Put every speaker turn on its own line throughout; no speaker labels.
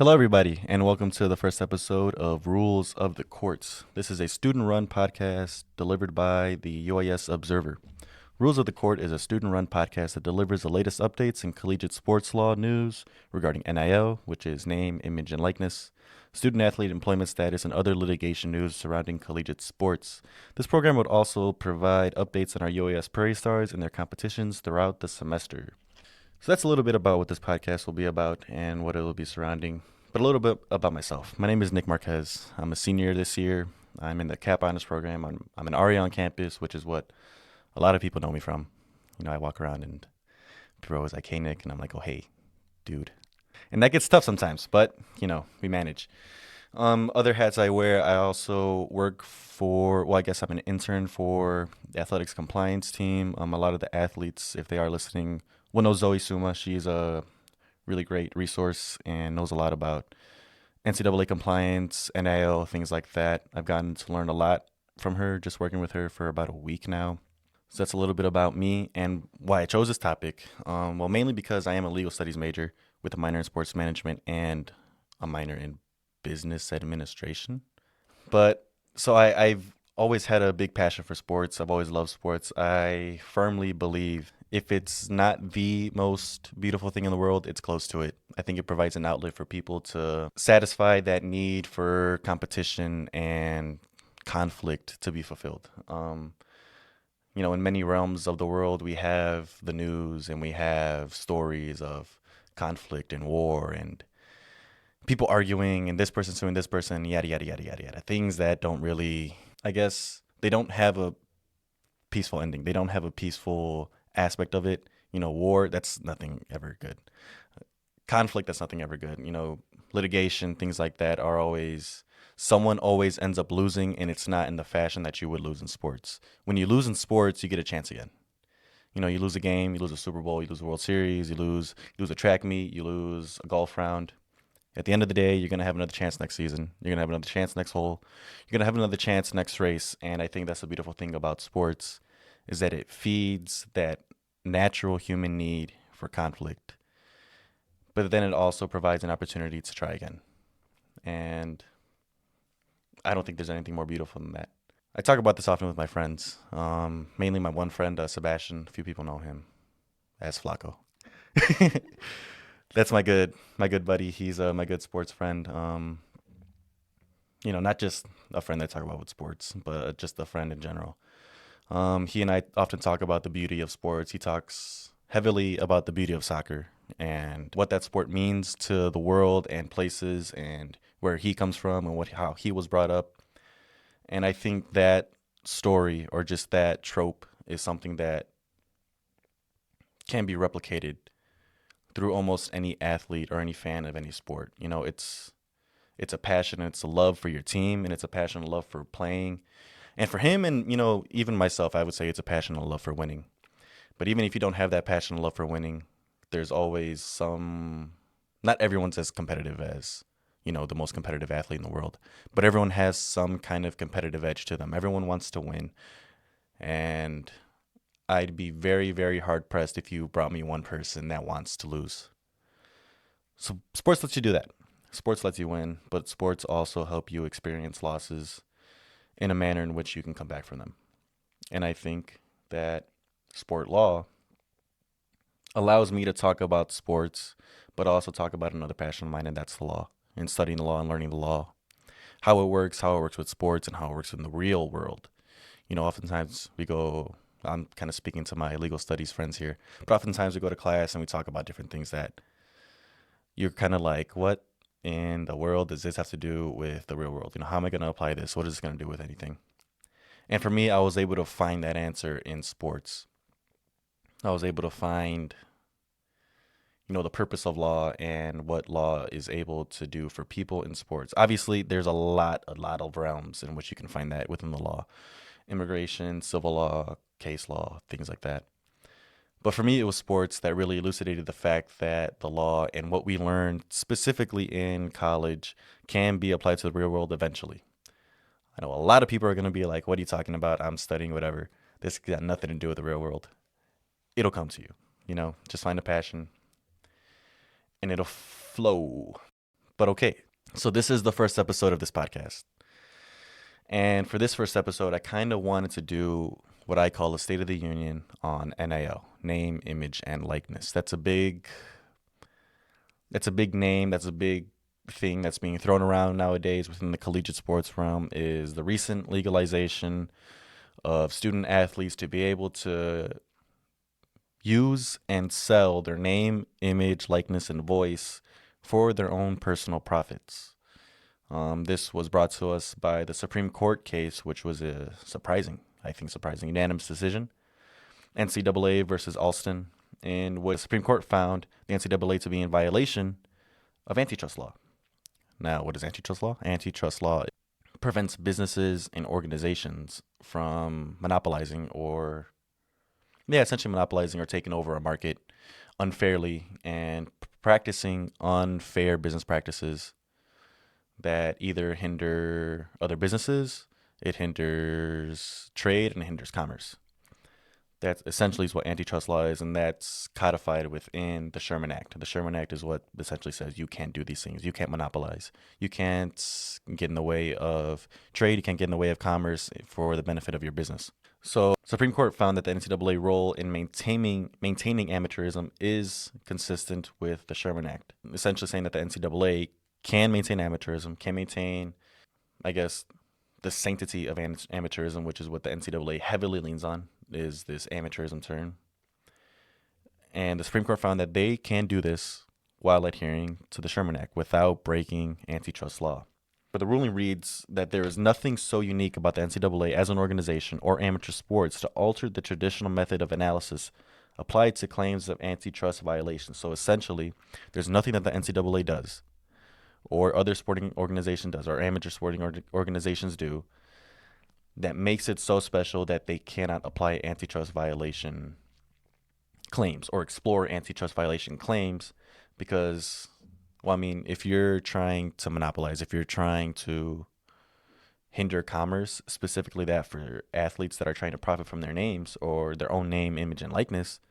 Hello, everybody, and welcome to the first episode of Rules of the Courts. This is a student run podcast delivered by the UAS Observer. Rules of the Court is a student run podcast that delivers the latest updates in collegiate sports law news regarding NIL, which is name, image, and likeness, student athlete employment status, and other litigation news surrounding collegiate sports. This program would also provide updates on our UAS Prairie Stars and their competitions throughout the semester. So that's a little bit about what this podcast will be about and what it will be surrounding, but a little bit about myself. My name is Nick Marquez. I'm a senior this year. I'm in the CAP Honors program. I'm an RA on campus, which is what a lot of people know me from. I walk around and people are always like, "Hey, Nick," and I'm like, "Oh, hey, dude." And that gets tough sometimes, but we manage. Other hats I wear, I also work for, well, I guess I'm an intern for the athletics compliance team. A lot of the athletes, if they are listening, will know Zoe Suma. She's a really great resource and knows a lot about NCAA compliance, NIL, things like that. I've gotten to learn a lot from her just working with her for about a week now. So that's a little bit about me and why I chose this topic. Well, mainly because I am a legal studies major with a minor in sports management and a minor in business administration. But so I've always had a big passion for sports. I've always loved sports. I firmly believe if it's not the most beautiful thing in the world, it's close to it. I think it provides an outlet for people to satisfy that need for competition and conflict to be fulfilled. In many realms of the world, we have the news and we have stories of conflict and war and people arguing and this person suing this person, yada, yada, yada, yada, yada. Things that don't really, I guess, they don't have a peaceful ending. They don't have a peaceful aspect of it. War, that's nothing ever good. Conflict, that's nothing ever good. Litigation, things like that are always, someone always ends up losing, and it's not in the fashion that you would lose in sports. When you lose in sports, you get a chance again. You lose a game, you lose a Super Bowl, you lose a World Series, you lose a track meet, you lose a golf round. At the end of the day, you're going to have another chance next season. You're going to have another chance next hole. You're going to have another chance next race. And I think that's the beautiful thing about sports is that it feeds that natural human need for conflict. But then it also provides an opportunity to try again. And I don't think there's anything more beautiful than that. I talk about this often with my friends, mainly my one friend, Sebastian. A few people know him as Flacco. That's my good buddy. He's my good sports friend. Not just a friend that I talk about with sports, but just a friend in general. He and I often talk about the beauty of sports. He talks heavily about the beauty of soccer and what that sport means to the world and places and where he comes from and how he was brought up. And I think that story or just that trope is something that can be replicated through almost any athlete or any fan of any sport. It's a passion, and it's a love for your team, and it's a passion and love for playing. And for him and, even myself, I would say it's a passion and love for winning. But even if you don't have that passion and love for winning, there's always not everyone's as competitive as, the most competitive athlete in the world. But everyone has some kind of competitive edge to them. Everyone wants to win. And I'd be very, very hard pressed if you brought me one person that wants to lose. So sports lets you do that. Sports lets you win, but sports also help you experience losses in a manner in which you can come back from them. And I think that sport law allows me to talk about sports, but also talk about another passion of mine, and that's the law, and studying the law and learning the law, how it works with sports, and how it works in the real world. Oftentimes I'm kind of speaking to my legal studies friends here, but oftentimes we go to class and we talk about different things that you're kind of like, what in the world does this have to do with the real world? How am I going to apply this? What is this going to do with anything? And for me, I was able to find that answer in sports. I was able to find, the purpose of law and what law is able to do for people in sports. Obviously, there's a lot of realms in which you can find that within the law. Immigration, civil law, case law, things like that. But for me, it was sports that really elucidated the fact that the law and what we learned specifically in college can be applied to the real world eventually. I know a lot of people are going to be like, what are you talking about? I'm studying whatever. This got nothing to do with the real world. It'll come to you, just find a passion and it'll flow. But okay, so this is the first episode of this podcast. And for this first episode, I kind of wanted to do what I call a State of the Union on NIL, name, image, and likeness. That's a big name. That's a big thing that's being thrown around nowadays within the collegiate sports realm, is the recent legalization of student athletes to be able to use and sell their name, image, likeness, and voice for their own personal profits. This was brought to us by the Supreme Court case, which was a surprising, unanimous decision, NCAA versus Alston, in which the Supreme Court found the NCAA to be in violation of antitrust law. Now, what is antitrust law? Antitrust law prevents businesses and organizations from monopolizing or taking over a market unfairly and practicing unfair business practices that either hinder other businesses, it hinders trade, and it hinders commerce. That essentially is what antitrust law is, and that's codified within the Sherman Act. The Sherman Act is what essentially says you can't do these things. You can't monopolize. You can't get in the way of trade. You can't get in the way of commerce for the benefit of your business. So Supreme Court found that the NCAA role in maintaining amateurism is consistent with the Sherman Act, essentially saying that the NCAA can maintain amateurism, can maintain, the sanctity of amateurism, which is what the NCAA heavily leans on, is this amateurism term. And the Supreme Court found that they can do this while adhering to the Sherman Act without breaking antitrust law. But the ruling reads that there is nothing so unique about the NCAA as an organization or amateur sports to alter the traditional method of analysis applied to claims of antitrust violations. So essentially, there's nothing that the NCAA does or other sporting organization does or amateur sporting organizations do that makes it so special that they cannot apply antitrust violation claims or explore antitrust violation claims because, if you're trying to monopolize, if you're trying to hinder commerce, specifically that for athletes that are trying to profit from their names or their own name, image, and likeness,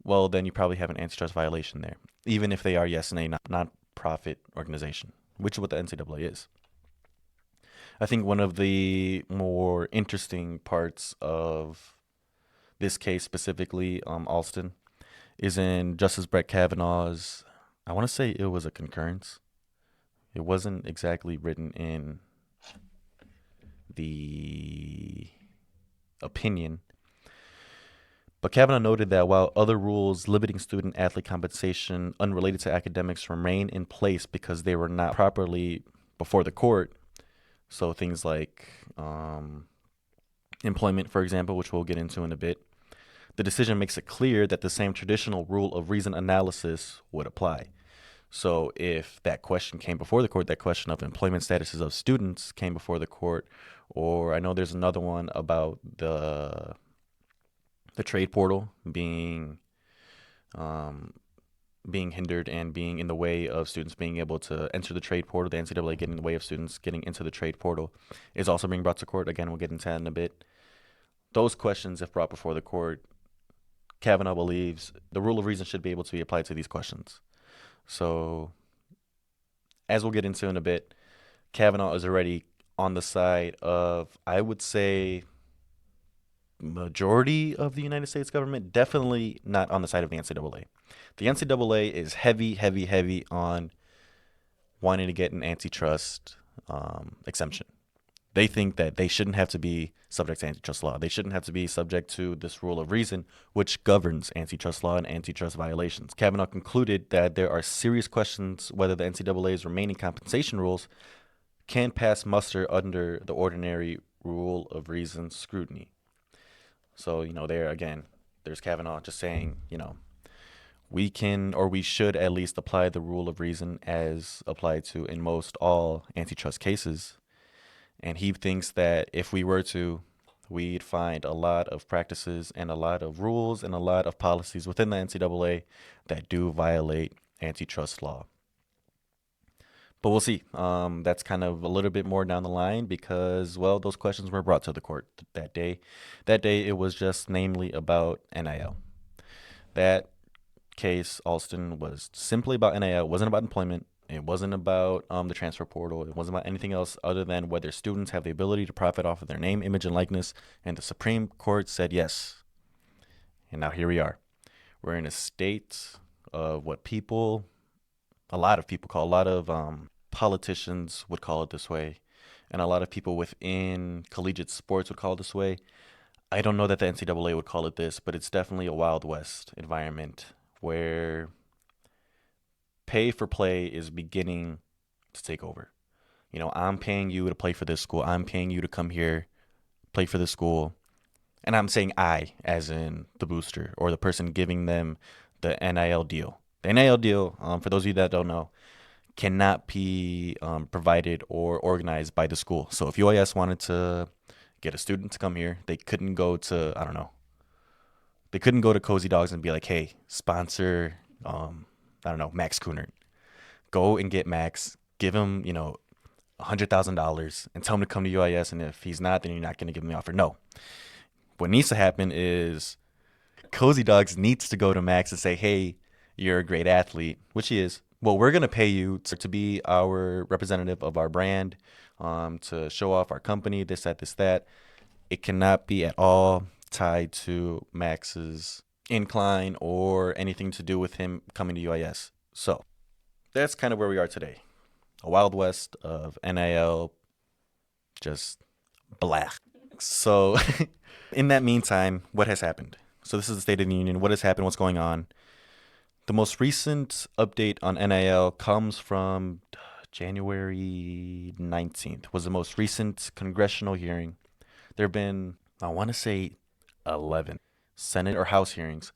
well, then you probably have an antitrust violation there, even if they are, yes, a non-profit organization, which is what the NCAA is. I think one of the more interesting parts of this case, specifically Alston, is in Justice Brett Kavanaugh's, I want to say it was a concurrence. It wasn't exactly written in the opinion. But Kavanaugh noted that while other rules limiting student athlete compensation unrelated to academics remain in place because they were not properly before the court, so things like employment, for example, which we'll get into in a bit, the decision makes it clear that the same traditional rule of reason analysis would apply. So if that question came before the court, that question of employment statuses of students came before the court, or I know there's another one about the trade portal being hindered and being in the way of students being able to enter the trade portal, the NCAA getting in the way of students getting into the trade portal is also being brought to court. Again, we'll get into that in a bit. Those questions, if brought before the court, Kavanaugh believes the rule of reason should be able to be applied to these questions. So, as we'll get into in a bit, Kavanaugh is already on the side of, I would say, majority of the United States government, definitely not on the side of the NCAA. The NCAA is heavy on wanting to get an antitrust exemption. They think that they shouldn't have to be subject to antitrust law. They shouldn't have to be subject to this rule of reason, which governs antitrust law and antitrust violations. Kavanaugh concluded that there are serious questions whether the NCAA's remaining compensation rules can pass muster under the ordinary rule of reason scrutiny. So, there again, there's Kavanaugh just saying, we can or we should at least apply the rule of reason as applied to in most all antitrust cases. And he thinks that if we were to, we'd find a lot of practices and a lot of rules and a lot of policies within the NCAA that do violate antitrust law. But we'll see. That's kind of a little bit more down the line because, those questions were brought to the court that day. That day, it was just namely about NIL. That case, Alston, was simply about NIL. It wasn't about employment. It wasn't about the transfer portal. It wasn't about anything else other than whether students have the ability to profit off of their name, image, and likeness. And the Supreme Court said yes. And now here we are. We're in a state of what a lot of politicians would call it this way, and a lot of people within collegiate sports would call it this way. I don't know that the NCAA would call it this, but it's definitely a Wild West environment where pay for play is beginning to take over. I'm paying you to play for this school. I'm paying you to come here, play for this school. And I'm saying I, as in the booster or the person giving them the NIL deal. The NIL deal, for those of you that don't know, cannot be provided or organized by the school. So if UIS wanted to get a student to come here, they couldn't go to, I don't know, they couldn't go to Cozy Dogs and be like, hey, sponsor, I don't know, Max Coonert. Go and get Max, give him, $100,000 and tell him to come to UIS. And if he's not, then you're not going to give him the offer. No. What needs to happen is Cozy Dogs needs to go to Max and say, hey, you're a great athlete, which he is. Well, we're going to pay you to be our representative of our brand, to show off our company, this, that, this, that. It cannot be at all tied to Max's incline or anything to do with him coming to UIS. So that's kind of where we are today. A Wild West of NIL, just blah. So in that meantime, what has happened? So this is the State of the Union. What has happened? What's going on? The most recent update on NIL comes from January 19th, was the most recent congressional hearing. There have been, I want to say, 11 Senate or House hearings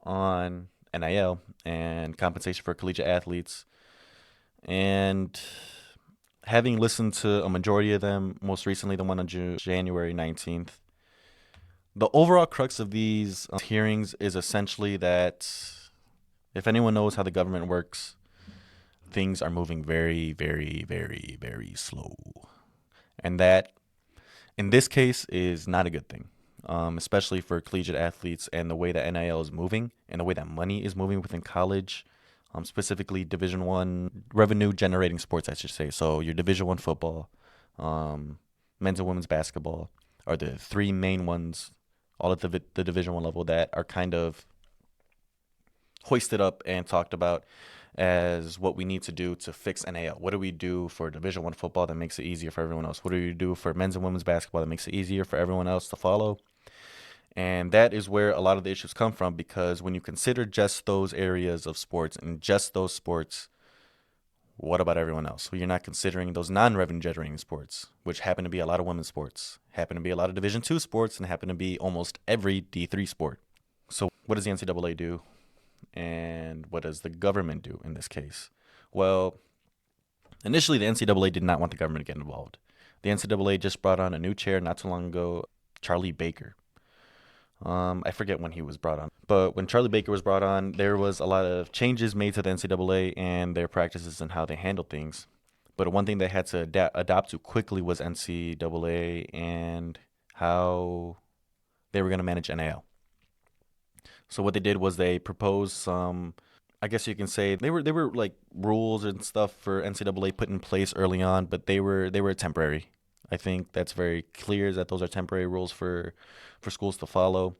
on NIL and compensation for collegiate athletes. And having listened to a majority of them, most recently the one on January 19th, the overall crux of these hearings is essentially that if anyone knows how the government works, things are moving very, very, very, very slow. And that, in this case, is not a good thing, especially for collegiate athletes and the way that NIL is moving and the way that money is moving within college, specifically Division I revenue-generating sports, I should say. So your Division I football, men's and women's basketball are the three main ones, all at the Division I level, that are kind of hoisted up and talked about as what we need to do to fix NIL. What do we do for Division I football that makes it easier for everyone else? What do we do for men's and women's basketball that makes it easier for everyone else to follow? And that is where a lot of the issues come from, because when you consider just those areas of sports and just those sports, what about everyone else? Well, you're not considering those non-revenue generating sports, which happen to be a lot of women's sports, happen to be a lot of Division II sports, and happen to be almost every D3 sport. So what does the NCAA do? And what does the government do in this case? Well, initially the NCAA did not want the government to get involved. The NCAA just brought on a new chair not too long ago, Charlie Baker. I forget when he was brought on. But when Charlie Baker was brought on, there was a lot of changes made to the NCAA and their practices and how they handle things. But one thing they had to adopt to quickly was NCAA and how they were going to manage NIL. So what they did was they proposed some, I guess you can say, they were like rules and stuff for NCAA put in place early on, but they were temporary. I think that's very clear, that those are temporary rules for schools to follow,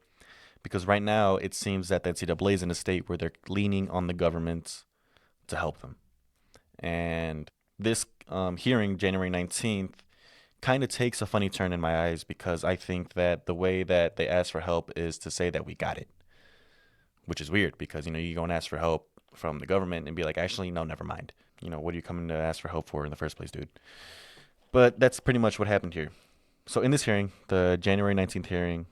because right now it seems that the NCAA is in a state where they're leaning on the government to help them. And this hearing, January 19th, kind of takes a funny turn in my eyes, because I think that the way that they ask for help is to say that we got it, which is weird, because, you go and ask for help from the government and be like, actually, no, never mind. What are you coming to ask for help for in the first place, dude? But that's pretty much what happened here. So in this hearing, the January 19th hearing,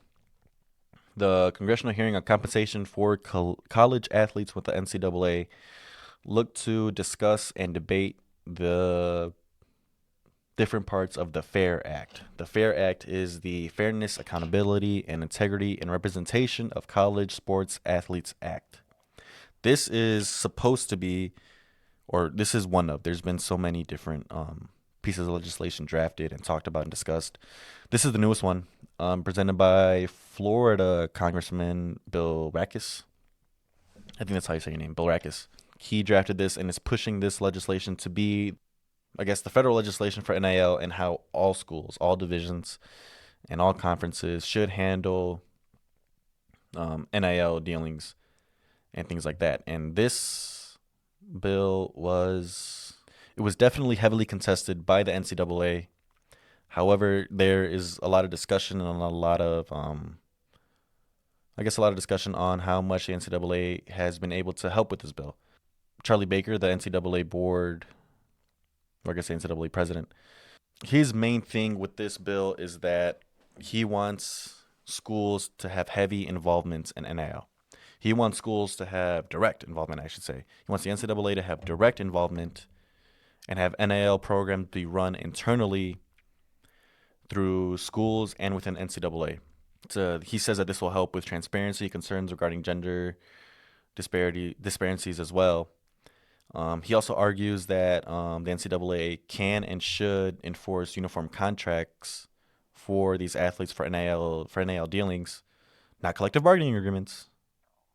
the congressional hearing on compensation for college athletes with the NCAA looked to discuss and debate the different parts of the FAIR Act. The FAIR Act is the Fairness, Accountability, and Integrity and Representation of College Sports Athletes Act. This is supposed to be, or this is one of, there's been so many different pieces of legislation drafted and talked about and discussed. This is the newest one, presented by Florida Congressman Bill Rackus. I think that's how you say your name, Bill Rackus. He drafted this and is pushing this legislation to be, I guess, the federal legislation for NIL and how all schools, all divisions, and all conferences should handle NIL dealings and things like that. And this bill was definitely heavily contested by the NCAA. However, there is a lot of discussion and a lot of a lot of discussion on how much the NCAA has been able to help with this bill. Charlie Baker, the NCAA board, or I guess the NCAA president, his main thing with this bill is that he wants schools to have heavy involvement in NIL. He wants schools to have direct involvement, I should say. He wants the NCAA to have direct involvement and have NIL programs be run internally through schools and within NCAA. He says that this will help with transparency, concerns regarding gender disparities as well. He also argues that the NCAA can and should enforce uniform contracts for these athletes for NIL dealings, not collective bargaining agreements,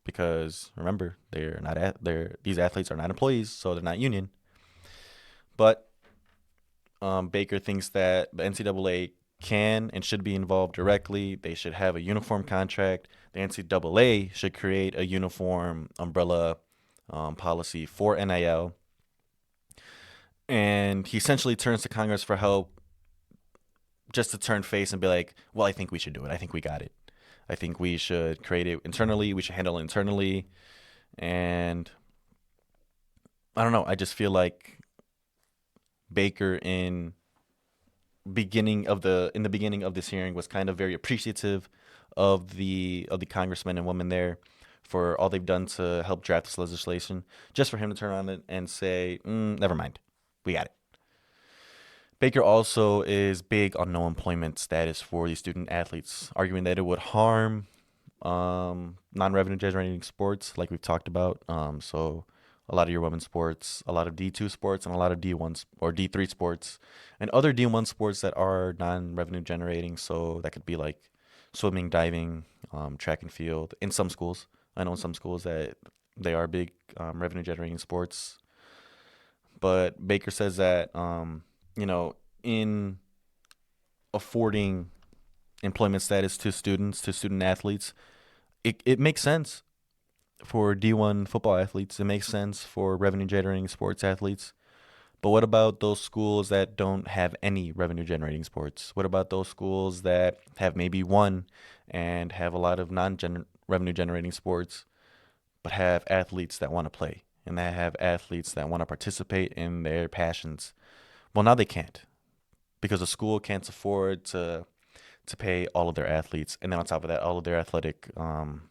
because remember these athletes are not employees, so they're not union. But Baker thinks that the NCAA can and should be involved directly. They should have a uniform contract. The NCAA should create a uniform umbrella policy for NIL. And he essentially turns to Congress for help, just to turn face and be like, well, I think we should do it. I think we got it. I think we should create it internally. We should handle it internally. And I don't know. I just feel like Baker in the beginning of this hearing was kind of very appreciative of the congressmen and women there for all they've done to help draft this legislation, just for him to turn on it and say, never mind, we got it. Baker also is big on no employment status for these student athletes, arguing that it would harm non-revenue generating sports, like we've talked about. So a lot of your women's sports, a lot of D2 sports, and a lot of D1 or D3 sports, and other D1 sports that are non-revenue generating. So that could be like swimming, diving, track and field. In some schools, I know in some schools that they are big revenue generating sports. But Baker says that in affording employment status to student athletes, it makes sense for D1 football athletes. It makes sense for revenue generating sports athletes. But what about those schools that don't have any revenue generating sports? What about those schools that have maybe one and have a lot of non-revenue generating sports, but have athletes that want to play and that have athletes that want to participate in their passions? Well, now they can't, because the school can't afford to pay all of their athletes, and then on top of that, all of their athletic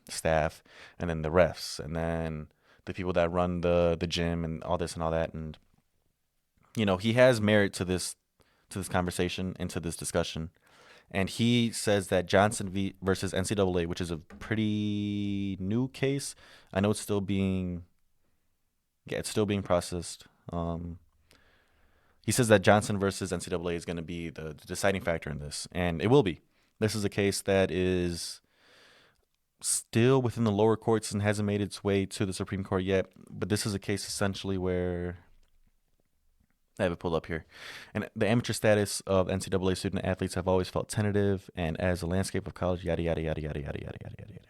staff, and then the refs, and then the people that run the gym, and all this and all that. And he has merit to this conversation and to this discussion. And he says that Johnson versus NCAA, which is a pretty new case. I know it's still being processed. He says that Johnson versus NCAA is going to be the deciding factor in this, and it will be. This is a case that is still within the lower courts and hasn't made its way to the Supreme Court yet, but this is a case essentially where I have it pulled up here. And the amateur status of NCAA student athletes have always felt tentative, and as the landscape of college, yada, yada, yada, yada, yada, yada, yada, yada.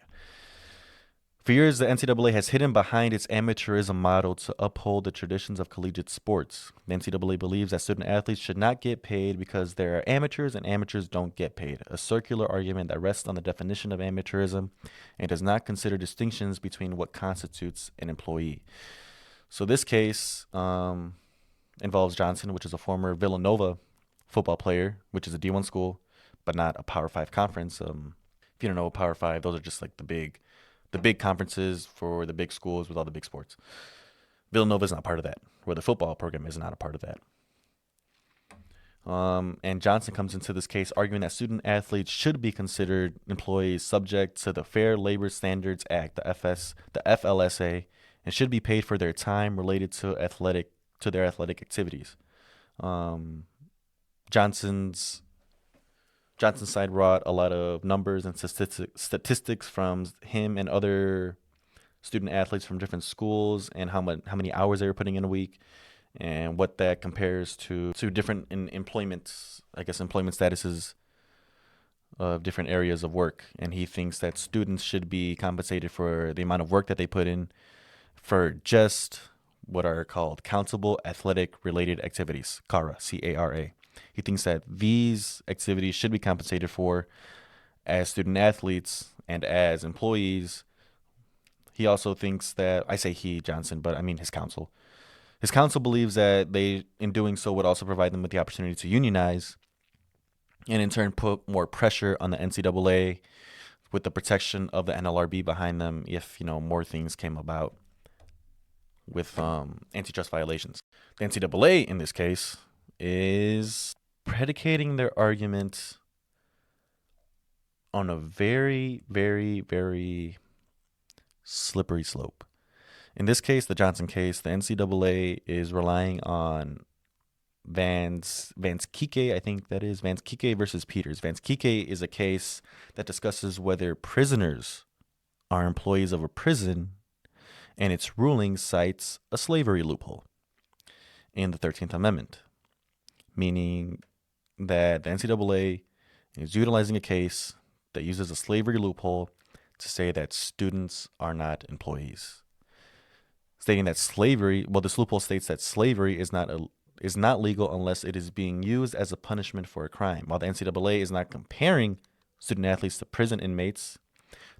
For years, the NCAA has hidden behind its amateurism model to uphold the traditions of collegiate sports. The NCAA believes that student athletes should not get paid because they are amateurs and amateurs don't get paid, a circular argument that rests on the definition of amateurism and does not consider distinctions between what constitutes an employee. So this case involves Johnson, which is a former Villanova football player, which is a D1 school, but not a Power 5 conference. If you don't know Power 5, those are just like the big conferences for the big schools with all the big sports. Villanova is not part of that, where the football program is not a part of that. And Johnson comes into this case arguing that student athletes should be considered employees subject to the Fair Labor Standards Act, the FLSA, and should be paid for their time related to their athletic activities. Johnson's side brought a lot of numbers and statistics from him and other student athletes from different schools and how many hours they were putting in a week, and what that compares to different employment statuses of different areas of work. And he thinks that students should be compensated for the amount of work that they put in for just what are called countable athletic related activities, CARA, CARA. He thinks that these activities should be compensated for as student athletes and as employees. He also thinks that, I say he, Johnson, but I mean his counsel. His counsel believes that they, in doing so, would also provide them with the opportunity to unionize and in turn put more pressure on the NCAA with the protection of the NLRB behind them if, more things came about with antitrust violations. The NCAA, in this case, is predicating their argument on a very, very, very slippery slope. In this case, the Johnson case, the NCAA is relying on Vance Kike, I think that is, Vance Kike versus Peters. Vance Kike is a case that discusses whether prisoners are employees of a prison, and its ruling cites a slavery loophole in the 13th Amendment, meaning that the NCAA is utilizing a case that uses a slavery loophole to say that students are not employees, stating that this loophole states that slavery is not legal unless it is being used as a punishment for a crime. While the NCAA is not comparing student athletes to prison inmates,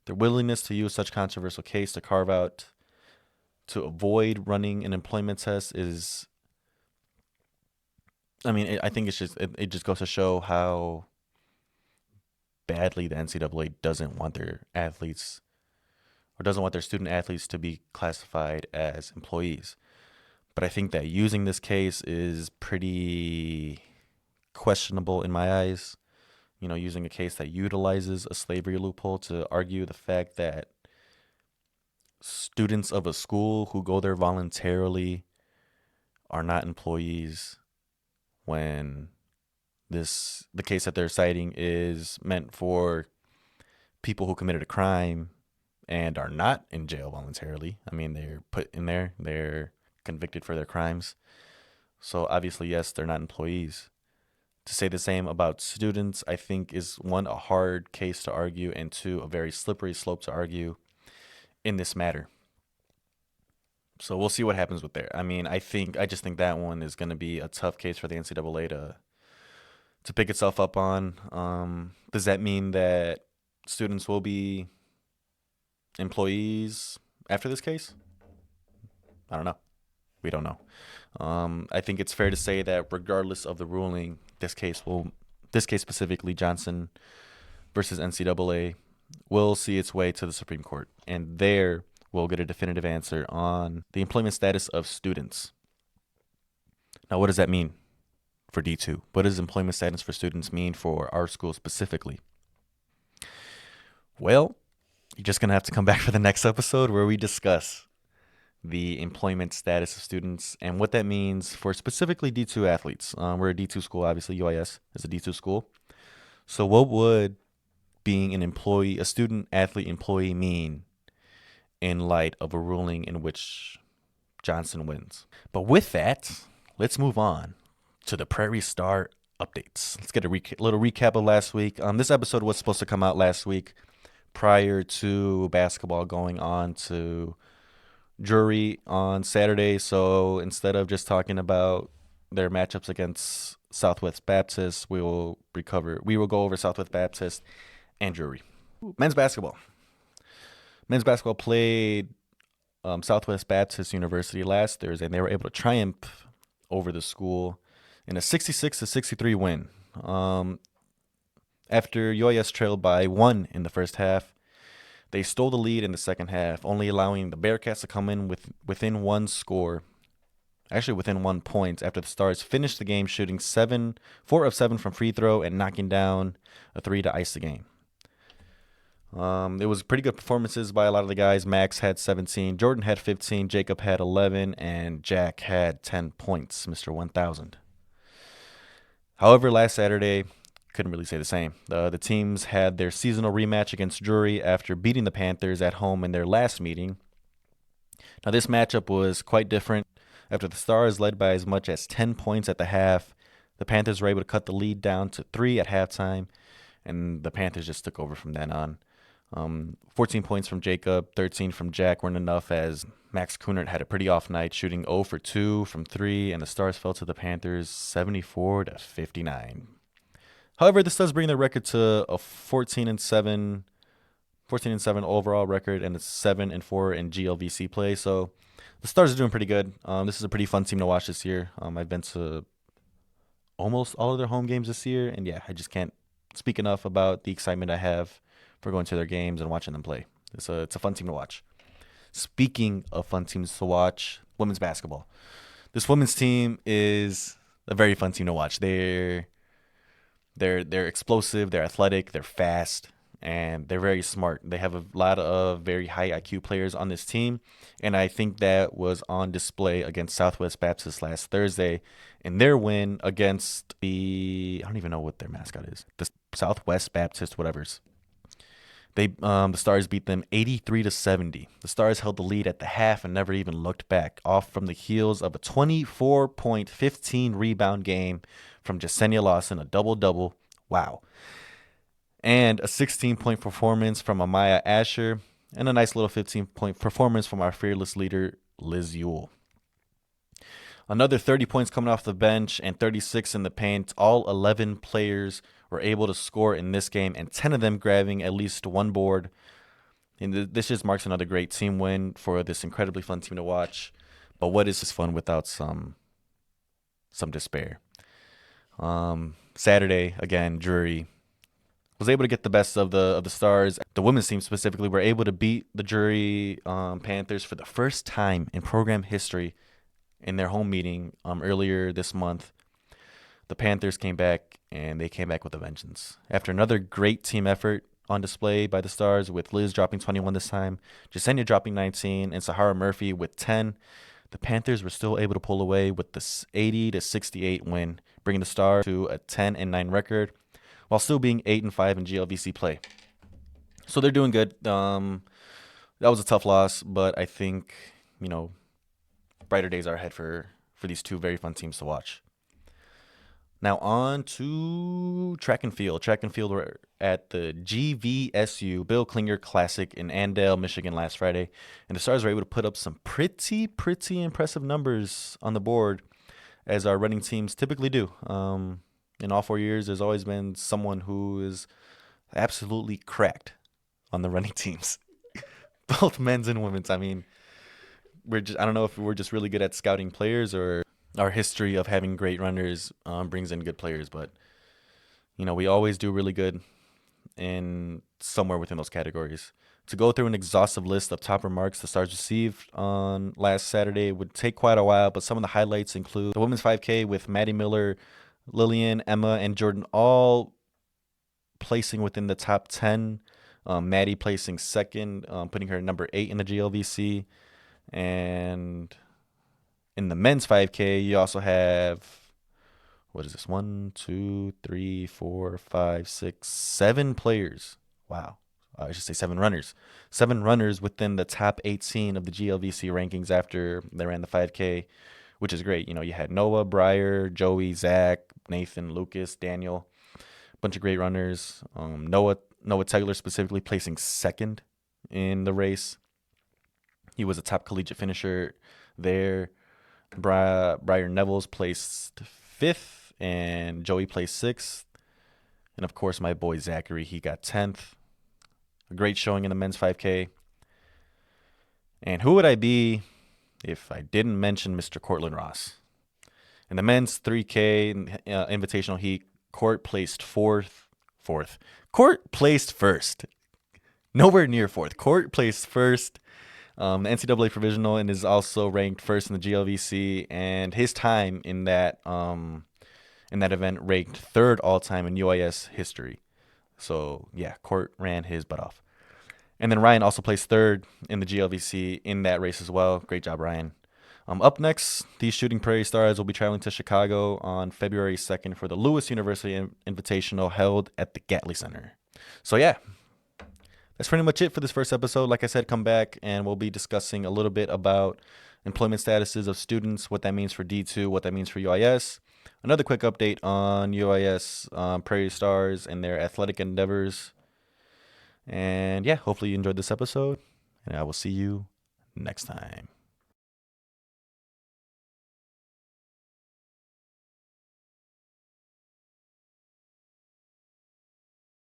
their willingness to use such controversial case to carve out to avoid running an employment test is, I think it just goes to show how badly the NCAA doesn't want their athletes, or doesn't want their student athletes to be classified as employees. But I think that using this case is pretty questionable in my eyes. Using a case that utilizes a slavery loophole to argue the fact that students of a school who go there voluntarily are not employees, when the case that they're citing is meant for people who committed a crime and are not in jail voluntarily. They're put in there, they're convicted for their crimes. So obviously, yes, they're not employees. To say the same about students, I think, is one, a hard case to argue, and two, a very slippery slope to argue in this matter. So we'll see what happens with there. I just think that one is going to be a tough case for the NCAA to pick itself up on. Does that mean that students will be employees after this case? I don't know. We don't know. I think it's fair to say that regardless of the ruling, this case specifically, Johnson versus NCAA, will see its way to the Supreme Court, and there we'll get a definitive answer on the employment status of students. Now, what does that mean for D2? What does employment status for students mean for our school specifically? Well, you're just going to have to come back for the next episode where we discuss the employment status of students and what that means for specifically D2 athletes. We're a D2 school, obviously. UIS is a D2 school. So what would being a student athlete employee mean in light of a ruling in which Johnson wins? But with that, let's move on to the Prairie Star updates. Let's get a little recap of last week. This episode was supposed to come out last week prior to basketball going on to Drury on Saturday. So instead of just talking about their matchups against Southwest Baptist, we will go over Southwest Baptist and Drury. Men's basketball played Southwest Baptist University last Thursday, and they were able to triumph over the school in a 66-63 win. After UIS trailed by 1 in the first half, they stole the lead in the second half, only allowing the Bearcats to come in within 1 point after the Stars finished the game shooting 4 of 7 from free throw and knocking down a 3 to ice the game. It was pretty good performances by a lot of the guys. Max had 17, Jordan had 15, Jacob had 11, and Jack had 10 points, Mr. 1000. However, last Saturday, couldn't really say the same. The teams had their seasonal rematch against Drury after beating the Panthers at home in their last meeting. Now, this matchup was quite different. After the Stars led by as much as 10 points at the half, the Panthers were able to cut the lead down to 3 at halftime, and the Panthers just took over from then on. 14 points from Jacob, 13 from Jack weren't enough as Max Kunert had a pretty off night, shooting 0 for 2 from 3, and the Stars fell to the Panthers 74-59. However, this does bring the record to a 14-7 overall record and a 7-4 in GLVC play. So the Stars are doing pretty good. This is a pretty fun team to watch this year. I've been to almost all of their home games this year, and yeah, I just can't speak enough about the excitement I have for going to their games and watching them play. It's a fun team to watch. Speaking of fun teams to watch, women's basketball. This women's team is a very fun team to watch. They're explosive, they're athletic, they're fast, and they're very smart. They have a lot of very high IQ players on this team, and I think that was on display against Southwest Baptist last Thursday in their win against I don't even know what their mascot is. The Southwest Baptist whatever's. The Stars beat them 83-70. The Stars held the lead at the half and never even looked back, off from the heels of a 24-point, 15-rebound game from Jasenia Lawson, a double-double. Wow. And a 16-point performance from Amaya Asher, and a nice little 15-point performance from our fearless leader, Liz Ewell. Another 30 points coming off the bench and 36 in the paint. All 11 players were able to score in this game, and 10 of them grabbing at least one board. And this just marks another great team win for this incredibly fun team to watch. But what is this fun without some despair? Saturday, again, Drury was able to get the best of the Stars. The women's team specifically were able to beat the Drury Panthers for the first time in program history in their home meeting earlier this month. The Panthers came back, and they came back with a vengeance. After another great team effort on display by the Stars, with Liz dropping 21 this time, Jasenia dropping 19, and Sahara Murphy with 10, the Panthers were still able to pull away with the 80-68 win, bringing the Stars to a 10-9 record, while still being 8-5 in GLVC play. So they're doing good. That was a tough loss, but I think, brighter days are ahead for these two very fun teams to watch. Now on to track and field. Track and field were at the GVSU Bill Klinger Classic in Andale, Michigan last Friday, and the Stars were able to put up some pretty impressive numbers on the board, as our running teams typically do. In all 4 years, there's always been someone who is absolutely cracked on the running teams, both men's and women's. I mean, I don't know if we're just really good at scouting players, or our history of having great runners brings in good players, but we always do really good in somewhere within those categories. To go through an exhaustive list of top remarks the Stars received on last Saturday would take quite a while, but some of the highlights include the women's 5K with Maddie Miller, Lillian, Emma, and Jordan all placing within the top 10. Maddie placing second, putting her number 8 in the GLVC. And in the men's 5K, you also have, 1, 2, 3, 4, 5, 6, 7 players. Wow. I should say 7 runners. 7 runners within the top 18 of the GLVC rankings after they ran the 5K, which is great. You had Noah, Breyer, Joey, Zach, Nathan, Lucas, Daniel, a bunch of great runners. Noah Tegler specifically placing second in the race. He was a top collegiate finisher there. Briar Nevels placed 5th, and Joey placed 6th. And, of course, my boy Zachary, he got 10th. A great showing in the men's 5K. And who would I be if I didn't mention Mr. Cortland Ross? In the men's 3K invitational heat, Court placed 4th. Court placed 1st. Nowhere near 4th. Court placed 1st. The NCAA provisional, and is also ranked 1st in the GLVC, and his time in that event ranked 3rd all time in UIS history. So yeah, Court ran his butt off. And then Ryan also placed 3rd in the GLVC in that race as well. Great job, Ryan. Up next, these shooting Prairie Stars will be traveling to Chicago on February 2nd for the Lewis University Invitational held at the Gatley Center. So yeah, that's pretty much it for this first episode. Like I said, come back and we'll be discussing a little bit about employment statuses of students, what that means for D2, what that means for UIS. Another quick update on UIS, Prairie Stars, and their athletic endeavors. And yeah, hopefully you enjoyed this episode, and I will see you next time.